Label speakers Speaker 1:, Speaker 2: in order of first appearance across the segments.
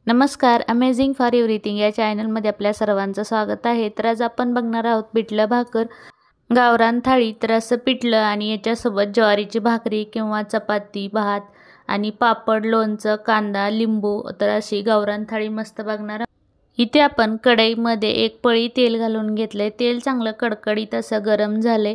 Speaker 1: नमस्कार, amazing for everything या चॅनलमध्ये आपल्या सर्वांचं स्वागत आहे। तर आज आपण बघणार आहोत पिठलं भाकर, गावरान थाळी। तर असं पिठलं आणि याच्यासोबत ज्वारीची भाकरी किंवा चपाती, भात आणि पापड, लोणचं, कांदा, लिंबू, तर अशी गावरान थाळी मस्त बघणार आहोत। इथे आपण कढईमध्ये एक पळी तेल घालून घेतले। तेल चांगलं कडकडीत असं गरम झाले।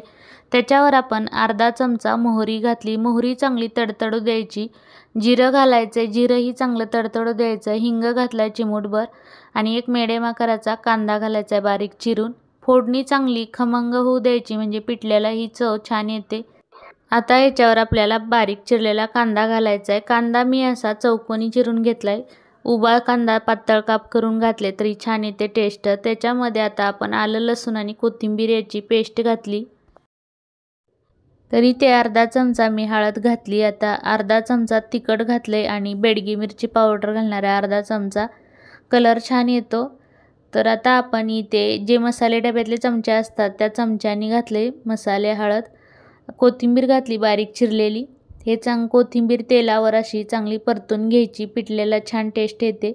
Speaker 1: त्याच्यावर आपण अर्धा चमचा मोहरी घातली। मोहरी चांगली तडतडू द्यायची। जिरं घालायचं, जिरंही चांगलं तडतडू द्यायचं। हिंग घातलाय चिमूटभर आणि एक मिडियम आकाराचा कांदा घालायचा बारीक चिरून। फोडणी चांगली खमंग होऊ द्यायची, म्हणजे पिठल्याला ही चव छान येते। आता याच्यावर आपल्याला बारीक चिरलेला कांदा घालायचा आहे। कांदा मी असा चौकोनी चिरून घेतलाय। उभा कांदा पातळ काप करून घातले तरी छान येते टेस्ट। त्याच्यामध्ये आता आपण आलं, लसूण आणि कोथिंबीर याची पेस्ट घातली। तरी ते अर्धा चमचा मी हळद घातली। आता अर्धा चमचा तिखट घातले आणि बेडगी मिरची पावडर घालणार आहे अर्धा चमचा, कलर छान येतो। तर आता आपण इथे जे मसाले डब्यातले चमचे असतात त्या चमच्यानी घातले मसाले, हळद, कोथिंबीर घातली बारीक चिरलेली। हे कोथिंबीर तेलावर अशी चांगली परतून घ्यायची, पिठल्याला छान टेस्ट येते।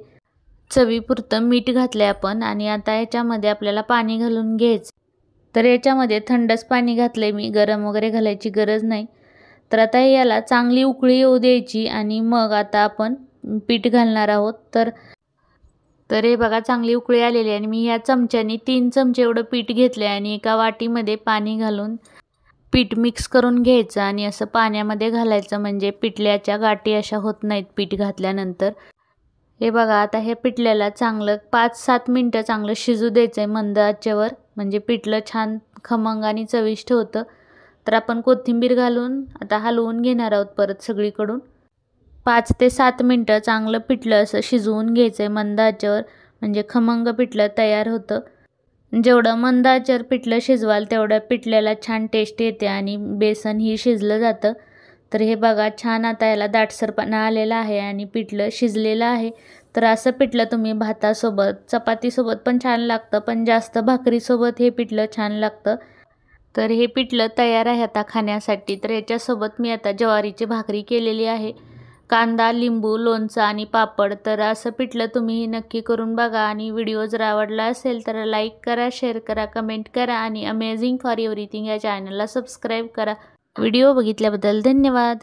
Speaker 1: चवीपुरतं मीठ घातले आपण आणि आता याच्यामध्ये आपल्याला पाणी घालून घ्यायचं। तर याच्यामध्ये थंडच पाणी घातले मी, गरम वगैरे घालायची गरज नाही। तर आता याला चांगली उकळी येऊ द्यायची आणि मग आता आपण पीठ घालणार आहोत। तर हे बघा चांगली उकळी आलेली आणि मी या चमच्यानी 3 चमचे एवढं पीठ घेतले आणि एका वाटीमध्ये पाणी घालून पीठ मिक्स करून घ्यायचं आणि असं पाण्यामध्ये घालायचं, म्हणजे पिठल्याच्या गाठी अशा होत नाहीत पीठ घातल्यानंतर। हे बघा आता हे पिठल्याला चांगलं 5-7 मिनिटं चांगलं शिजू द्यायचं आहे मंद आचेवर, म्हणजे पिठलं छान खमंग आणि चविष्ट होतं। तर आपण कोथिंबीर घालून आता हलवून घेणार आहोत परत सगळीकडून। 5 ते 7 मिनिटं चांगलं पिठलं असं शिजवून घ्यायचं आहे मंद आचेवर, म्हणजे खमंग पिठलं तयार होतं। जेवढं मंद आचेवर पिठलं शिजवाल तेवढं पिठल्याला छान टेस्ट येते आणि बेसन ही शिजलं जातं। तर हे बघा छान आता याला दाटसरपणा आलेला आहे आणि पिठलं शिजलेलं आहे। तर असं पिठलं तुम्ही भातासोबत, चपातीसोबत पण छान लागतं, पण जास्त भाकरीसोबत हे पिठलं छान लागतं। तर हे पिठलं तयार आहे आता खाण्यासाठी। तर याच्यासोबत मी आता ज्वारीची भाकरी केलेली आहे, कांदा, लिंबू, लोणचं आणि पापड। तर असं पिठलं तुम्ही नक्की करून बघा आणि व्हिडिओ जर आवडला असेल तर लाईक करा, शेअर करा, कमेंट करा आणि अमेझिंग फॉर एव्हरीथिंग या चॅनलला सबस्क्राईब करा। व्हिडिओ बघितल्याबद्दल धन्यवाद।